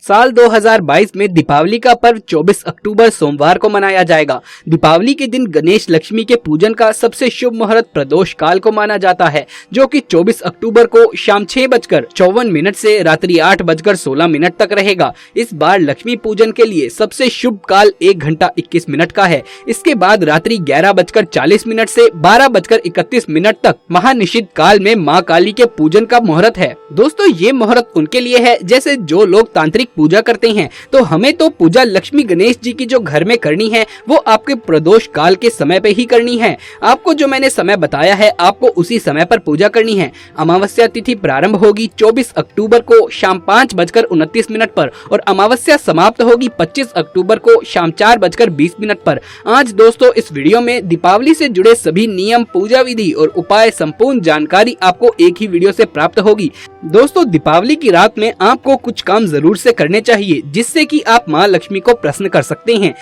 साल 2022 में दीपावली का पर्व 24 अक्टूबर सोमवार को मनाया जाएगा। दीपावली के दिन गणेश लक्ष्मी के पूजन का सबसे शुभ मुहूर्त प्रदोष काल को माना जाता है, जो कि 24 अक्टूबर को शाम 6:54 से रात्रि 8:16 तक रहेगा। इस बार लक्ष्मी पूजन के लिए सबसे शुभ काल 1 घंटा 21 मिनट का है। इसके बाद रात्रि 11:40 से 12:31 तक महानिषिद्ध काल में माँ काली के पूजन का मुहूर्त है। दोस्तों, ये मुहूर्त उनके लिए है जैसे जो लोग तांत्रिक पूजा करते हैं। तो हमें तो पूजा लक्ष्मी गणेश जी की जो घर में करनी है वो आपके प्रदोष काल के समय पे ही करनी है। आपको जो मैंने समय बताया है आपको उसी समय पर पूजा करनी है। अमावस्या तिथि प्रारंभ होगी 24 अक्टूबर को शाम 5:29 पर और अमावस्या समाप्त होगी 25 अक्टूबर को शाम 4:20 पर। आज दोस्तों इस वीडियो में दीपावली से जुड़े सभी नियम, पूजा विधि और उपाय संपूर्ण जानकारी आपको एक ही वीडियो से प्राप्त होगी। दोस्तों, दीपावली की रात में आपको कुछ काम जरूर से करने चाहिए जिससे कि आप माँ लक्ष्मी को प्रसन्न कर सकते हैं।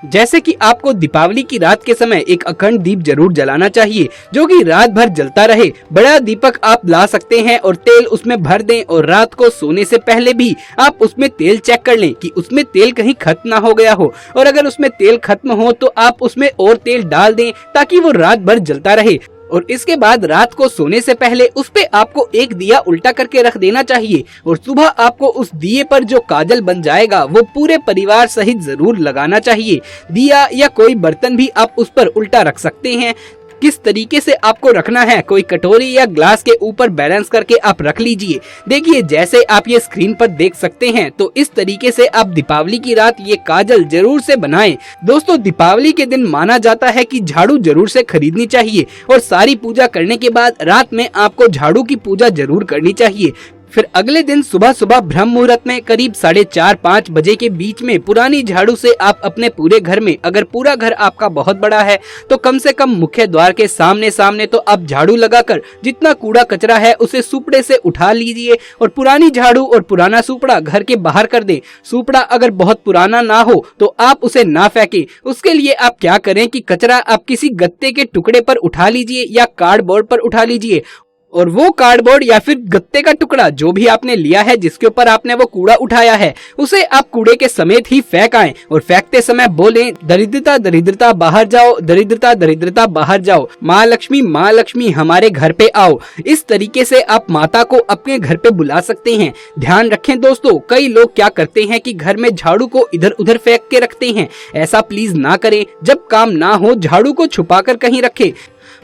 जैसे कि आपको दीपावली की रात के समय एक अखंड दीप जरूर जलाना चाहिए जो कि रात भर जलता रहे। बड़ा दीपक आप ला सकते हैं और तेल उसमें भर दें और रात को सोने से पहले भी आप उसमें तेल चेक कर लें कि उसमें तेल कहीं खत्म ना हो गया हो, और अगर उसमें तेल खत्म हो तो आप उसमें और तेल डाल दें ताकि वो रात भर जलता रहे। और इसके बाद रात को सोने से पहले उस पे आपको एक दिया उल्टा करके रख देना चाहिए और सुबह आपको उस दिए पर जो काजल बन जाएगा वो पूरे परिवार सहित जरूर लगाना चाहिए। दिया या कोई बर्तन भी आप उस पर उल्टा रख सकते हैं। किस तरीके से आपको रखना है, कोई कटोरी या ग्लास के ऊपर बैलेंस करके आप रख लीजिए। देखिए जैसे आप ये स्क्रीन पर देख सकते हैं, तो इस तरीके से आप दीपावली की रात ये काजल जरूर से बनाएं। दोस्तों, दीपावली के दिन माना जाता है कि झाड़ू जरूर से खरीदनी चाहिए और सारी पूजा करने के बाद रात में आपको झाड़ू की पूजा जरूर करनी चाहिए। फिर अगले दिन सुबह सुबह ब्रह्म मुहूर्त में करीब 4:30-5 बजे के बीच में पुरानी झाड़ू से आप अपने पूरे घर में, अगर पूरा घर आपका बहुत बड़ा है तो कम से कम मुख्य द्वार के सामने तो आप झाड़ू लगाकर जितना कूड़ा कचरा है उसे सुपड़े से उठा लीजिए और पुरानी झाड़ू और पुराना सुपड़ा घर के बाहर कर दें। सुपड़ा अगर बहुत पुराना ना हो तो आप उसे ना फेंकें। उसके लिए आप क्या करें कि कचरा आप किसी गत्ते के टुकड़े पर उठा लीजिए या कार्डबोर्ड पर उठा लीजिए और वो कार्डबोर्ड या फिर गत्ते का टुकड़ा जो भी आपने लिया है जिसके ऊपर आपने वो कूड़ा उठाया है उसे आप कूड़े के समेत ही फेंक आएं और फेंकते समय बोलें, दरिद्रता दरिद्रता बाहर जाओ, दरिद्रता दरिद्रता बाहर जाओ, माँ लक्ष्मी हमारे घर पे आओ। इस तरीके से आप माता को अपने घर पे बुला सकते हैं। ध्यान रखें दोस्तों, कई लोग क्या करते हैं कि घर में झाड़ू को इधर उधर फेंक के रखते हैं। ऐसा प्लीज ना करें। जब काम ना हो झाड़ू को छुपा कर कहीं रखें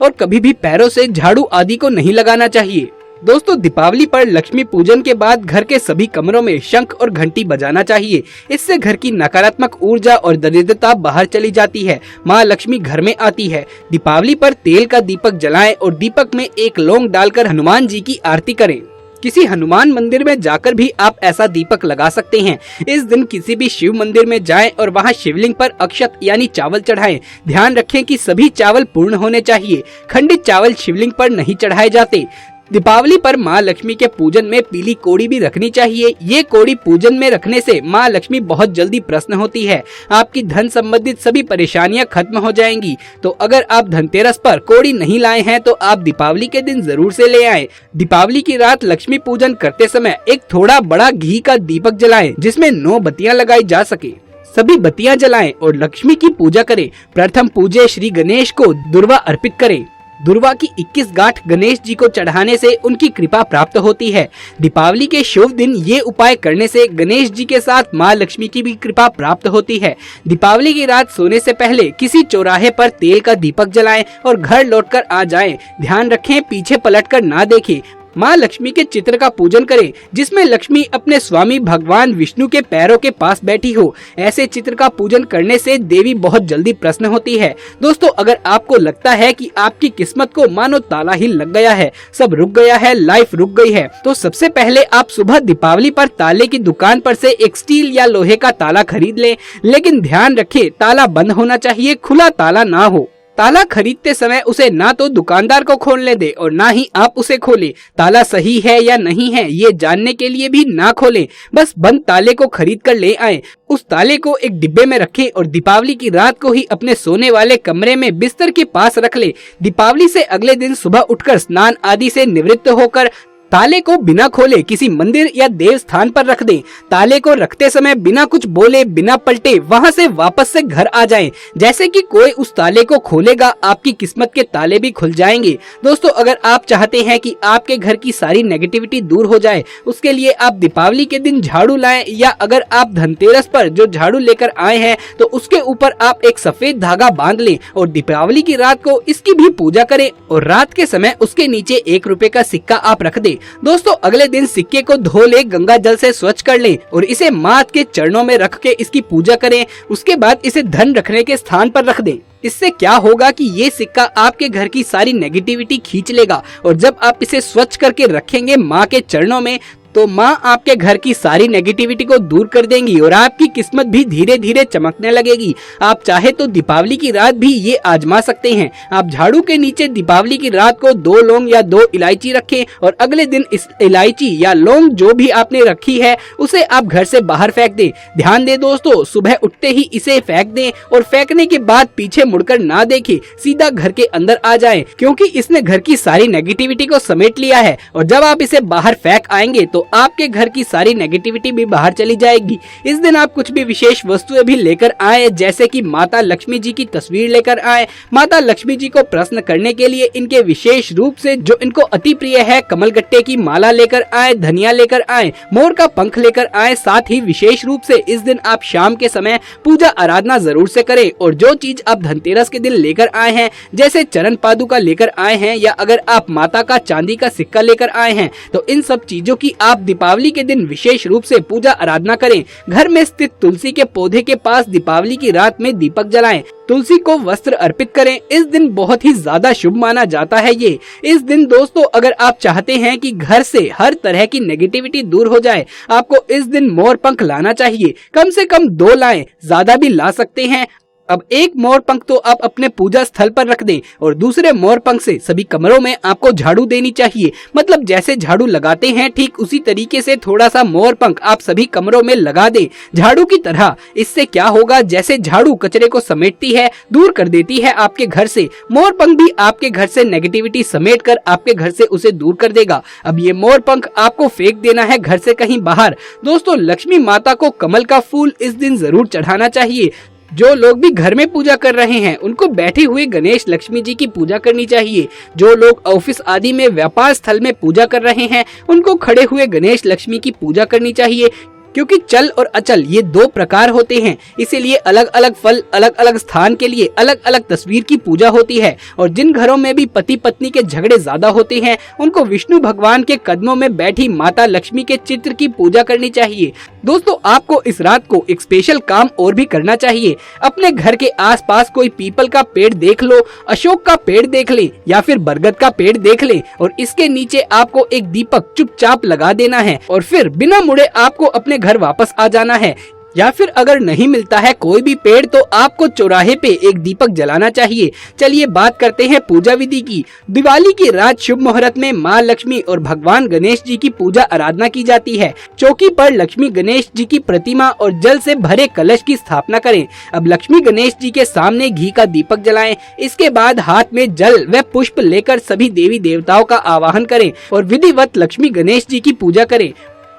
और कभी भी पैरों से झाड़ू आदि को नहीं लगाना चाहिए। दोस्तों, दीपावली पर लक्ष्मी पूजन के बाद घर के सभी कमरों में शंख और घंटी बजाना चाहिए। इससे घर की नकारात्मक ऊर्जा और दरिद्रता बाहर चली जाती है, माँ लक्ष्मी घर में आती है। दीपावली पर तेल का दीपक जलाएं और दीपक में एक लौंग डालकर हनुमान जी की आरती करें। किसी हनुमान मंदिर में जाकर भी आप ऐसा दीपक लगा सकते हैं। इस दिन किसी भी शिव मंदिर में जाएं और वहां शिवलिंग पर अक्षत यानी चावल चढ़ाएं। ध्यान रखें कि सभी चावल पूर्ण होने चाहिए। खंडित चावल शिवलिंग पर नहीं चढ़ाए जाते। दीपावली पर माँ लक्ष्मी के पूजन में पीली कोड़ी भी रखनी चाहिए। ये कोड़ी पूजन में रखने से माँ लक्ष्मी बहुत जल्दी प्रसन्न होती है। आपकी धन संबंधित सभी परेशानियां खत्म हो जाएंगी। तो अगर आप धनतेरस पर कोड़ी नहीं लाए हैं तो आप दीपावली के दिन जरूर से ले आएं। दीपावली की रात लक्ष्मी पूजन करते समय एक थोड़ा बड़ा घी का दीपक जलाएं जिसमें 9 बत्तियां लगाई जा सके। सभी बत्तियां जलाएं और लक्ष्मी की पूजा करें। प्रथम पूज्य श्री गणेश को दुर्वा अर्पित करें। दुर्वा की 21 गांठ गणेश जी को चढ़ाने से उनकी कृपा प्राप्त होती है। दीपावली के शुभ दिन ये उपाय करने से गणेश जी के साथ माँ लक्ष्मी की भी कृपा प्राप्त होती है। दीपावली की रात सोने से पहले किसी चौराहे पर तेल का दीपक जलाएं और घर लौटकर आ जाएं। ध्यान रखें पीछे पलटकर ना देखें। माँ लक्ष्मी के चित्र का पूजन करें जिसमें लक्ष्मी अपने स्वामी भगवान विष्णु के पैरों के पास बैठी हो। ऐसे चित्र का पूजन करने से देवी बहुत जल्दी प्रसन्न होती है। दोस्तों, अगर आपको लगता है कि आपकी किस्मत को मानो ताला ही लग गया है, सब रुक गया है, लाइफ रुक गई है, तो सबसे पहले आप सुबह दीपावली पर ताले की दुकान पर से एक स्टील या लोहे का ताला खरीद लें। लेकिन ध्यान रखें ताला बंद होना चाहिए, खुला ताला ना हो। ताला खरीदते समय उसे ना तो दुकानदार को खोलने दे और ना ही आप उसे खोलें। ताला सही है या नहीं है ये जानने के लिए भी ना खोलें। बस बंद ताले को खरीद कर ले आएं। उस ताले को एक डिब्बे में रखें और दीपावली की रात को ही अपने सोने वाले कमरे में बिस्तर के पास रख लें। दीपावली से अगले दिन सुबह उठकर स्नान आदि से निवृत्त होकर ताले को बिना खोले किसी मंदिर या देव स्थान पर रख दें। ताले को रखते समय बिना कुछ बोले, बिना पलटे वहां से वापस से घर आ जाएं। जैसे कि कोई उस ताले को खोलेगा, आपकी किस्मत के ताले भी खुल जाएंगे। दोस्तों, अगर आप चाहते हैं कि आपके घर की सारी नेगेटिविटी दूर हो जाए, उसके लिए आप दीपावली के दिन झाड़ू लाएं, या अगर आप धनतेरस पर जो झाड़ू लेकर आए हैं तो उसके ऊपर आप एक सफेद धागा बांध लें और दीपावली की रात को इसकी भी पूजा करें और रात के समय उसके नीचे 1 रुपए का सिक्का आप रख दें। दोस्तों, अगले दिन सिक्के को धो ले, गंगा जल से स्वच्छ कर लें और इसे मां के चरणों में रख के इसकी पूजा करें। उसके बाद इसे धन रखने के स्थान पर रख दें। इससे क्या होगा कि ये सिक्का आपके घर की सारी नेगेटिविटी खींच लेगा और जब आप इसे स्वच्छ करके रखेंगे माँ के चरणों में, तो माँ आपके घर की सारी नेगेटिविटी को दूर कर देंगी और आपकी किस्मत भी धीरे धीरे चमकने लगेगी। आप चाहे तो दीपावली की रात भी ये आजमा सकते हैं। आप झाड़ू के नीचे दीपावली की रात को 2 लौंग या 2 इलायची रखें और अगले दिन इस इलायची या लौंग जो भी आपने रखी है उसे आप घर से बाहर फेंक दें। ध्यान दें दोस्तों, सुबह उठते ही इसे फेंक दें और फेंकने के बाद पीछे मुड़कर ना देखें, सीधा घर के अंदर आ जाए, क्योंकि इसने घर की सारी नेगेटिविटी को समेट लिया है। और जब आप इसे बाहर फेंक आएंगे तो आपके घर की सारी नेगेटिविटी भी बाहर चली जाएगी। इस दिन आप कुछ भी विशेष वस्तुएं भी लेकर आए, जैसे कि माता लक्ष्मी जी की तस्वीर लेकर आए। माता लक्ष्मी जी को प्रसन्न करने के लिए इनके विशेष रूप से जो इनको अति प्रिय है, कमलगट्टे की माला लेकर आए, धनिया लेकर आए, मोर का पंख लेकर आए। साथ ही विशेष रूप से इस दिन आप शाम के समय पूजा आराधना जरूर से करें और जो चीज आप धनतेरस के दिन लेकर आए हैं, जैसे चरण पादुका लेकर आए हैं या अगर आप माता का चांदी का सिक्का लेकर आए हैं, तो इन सब चीजों की आप दीपावली के दिन विशेष रूप से पूजा आराधना करें। घर में स्थित तुलसी के पौधे के पास दीपावली की रात में दीपक जलाएं। तुलसी को वस्त्र अर्पित करें। इस दिन बहुत ही ज्यादा शुभ माना जाता है ये। इस दिन दोस्तों, अगर आप चाहते हैं कि घर से हर तरह की नेगेटिविटी दूर हो जाए, आपको इस दिन मोर पंख लाना चाहिए। कम से कम 2 लाएं, ज्यादा भी ला सकते हैं। अब एक मोर पंख तो आप अपने पूजा स्थल पर रख दें और दूसरे मोर पंख से सभी कमरों में आपको झाड़ू देनी चाहिए। मतलब जैसे झाड़ू लगाते हैं ठीक उसी तरीके से थोड़ा सा मोर पंख आप सभी कमरों में लगा दें, झाड़ू की तरह। इससे क्या होगा, जैसे झाड़ू कचरे को समेटती है, दूर कर देती है आपके घर से, मोर पंख भी आपके घर से नेगेटिविटी समेट कर आपके घर से उसे दूर कर देगा। अब ये मोर पंख आपको फेंक देना है घर से कहीं बाहर। दोस्तों, लक्ष्मी माता को कमल का फूल इस दिन जरूर चढ़ाना चाहिए। जो लोग भी घर में पूजा कर रहे हैं उनको बैठे हुए गणेश लक्ष्मी जी की पूजा करनी चाहिए। जो लोग ऑफिस आदि में व्यापार स्थल में पूजा कर रहे हैं उनको खड़े हुए गणेश लक्ष्मी की पूजा करनी चाहिए, क्योंकि चल और अचल ये 2 प्रकार होते हैं, इसीलिए अलग अलग फल अलग अलग स्थान के लिए अलग अलग तस्वीर की पूजा होती है। और जिन घरों में भी पति पत्नी के झगड़े ज्यादा होते हैं उनको विष्णु भगवान के कदमों में बैठी माता लक्ष्मी के चित्र की पूजा करनी चाहिए। दोस्तों, आपको इस रात को एक स्पेशल काम और भी करना चाहिए। अपने घर के आसपास कोई पीपल का पेड़ देख लो, अशोक का पेड़ देख लें या फिर बरगद का पेड़ देख लें और इसके नीचे आपको एक दीपक चुपचाप लगा देना है और फिर बिना मुड़े आपको अपने घर वापस आ जाना है। या फिर अगर नहीं मिलता है कोई भी पेड़ तो आपको चौराहे पे एक दीपक जलाना चाहिए। चलिए बात करते हैं पूजा विधि की। दिवाली की रात शुभ मुहूर्त में माँ लक्ष्मी और भगवान गणेश जी की पूजा आराधना की जाती है। चौकी पर लक्ष्मी गणेश जी की प्रतिमा और जल से भरे कलश की स्थापना करें। अब लक्ष्मी गणेश जी के सामने घी का दीपक जलाएं। इसके बाद हाथ में जल व पुष्प लेकर सभी देवी देवताओं का आवाहन करें और विधिवत लक्ष्मी गणेश जी की पूजा करें।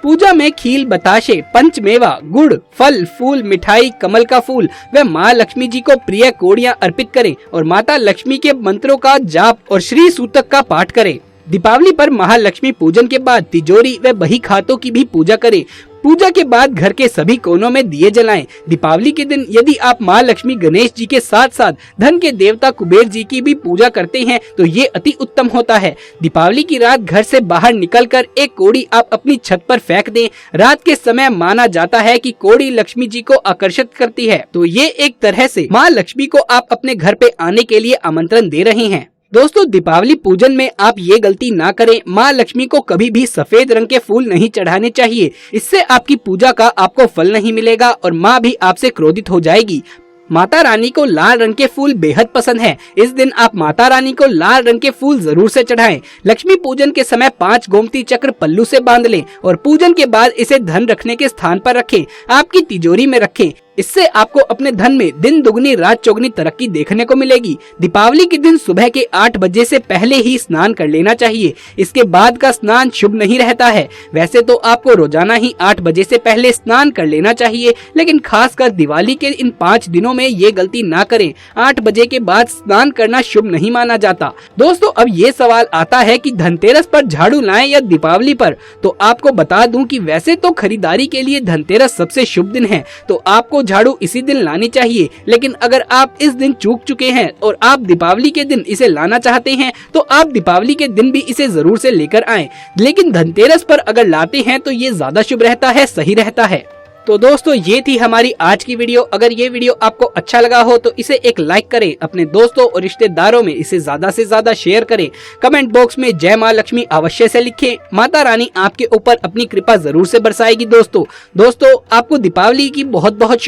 पूजा में खील, बताशे, पंचमेवा, गुड़, फल, फूल, मिठाई, कमल का फूल व माँ लक्ष्मी जी को प्रिय कोड़ियाँ अर्पित करें और माता लक्ष्मी के मंत्रों का जाप और श्री सूतक का पाठ करें। दीपावली पर महालक्ष्मी पूजन के बाद तिजोरी व बही खातों की भी पूजा करें। पूजा के बाद घर के सभी कोनों में दिए जलाएं। दीपावली के दिन यदि आप माँ लक्ष्मी गणेश जी के साथ साथ धन के देवता कुबेर जी की भी पूजा करते हैं तो ये अति उत्तम होता है। दीपावली की रात घर से बाहर निकलकर एक कोड़ी आप अपनी छत पर फेंक दें। रात के समय माना जाता है कि कोड़ी लक्ष्मी जी को आकर्षित करती है, तो ये एक तरह से माँ लक्ष्मी को आप अपने घर पे आने के लिए आमंत्रण दे रहे हैं। दोस्तों, दीपावली पूजन में आप ये गलती ना करें। माँ लक्ष्मी को कभी भी सफेद रंग के फूल नहीं चढ़ाने चाहिए। इससे आपकी पूजा का आपको फल नहीं मिलेगा और माँ भी आपसे क्रोधित हो जाएगी। माता रानी को लाल रंग के फूल बेहद पसंद है। इस दिन आप माता रानी को लाल रंग के फूल जरूर से चढ़ाएं। लक्ष्मी पूजन के समय 5 गोमती चक्र पल्लू से बांध लें और पूजन के बाद इसे धन रखने के स्थान पर रखें। आपकी तिजोरी में रखें। इससे आपको अपने धन में दिन दुगनी रात चौगनी तरक्की देखने को मिलेगी। दीपावली के दिन सुबह के 8 बजे से पहले ही स्नान कर लेना चाहिए। इसके बाद का स्नान शुभ नहीं रहता है। वैसे तो आपको रोजाना ही 8 बजे से पहले स्नान कर लेना चाहिए, लेकिन खासकर दिवाली के इन 5 दिनों में ये गलती ना करें। 8 बजे के बाद स्नान करना शुभ नहीं माना जाता। दोस्तों, अब ये सवाल आता है कि धनतेरस पर झाड़ू लाएं या दीपावली पर। तो आपको बता दूं कि वैसे तो खरीदारी के लिए धनतेरस सबसे शुभ दिन है, तो आपको झाड़ू इसी दिन लानी चाहिए। लेकिन अगर आप इस दिन चूक चुके हैं और आप दीपावली के दिन इसे लाना चाहते हैं तो आप दीपावली के दिन भी इसे जरूर से लेकर आएं। लेकिन धनतेरस पर अगर लाते हैं तो ये ज्यादा शुभ रहता है, सही रहता है। तो दोस्तों, ये थी हमारी आज की वीडियो। अगर ये वीडियो आपको अच्छा लगा हो तो इसे एक लाइक करें, अपने दोस्तों और रिश्तेदारों में इसे ज्यादा से ज्यादा शेयर करें। कमेंट बॉक्स में जय मां लक्ष्मी अवश्य से लिखें। माता रानी आपके ऊपर अपनी कृपा जरूर से बरसाएगी। दोस्तों, आपको दीपावली की बहुत बहुत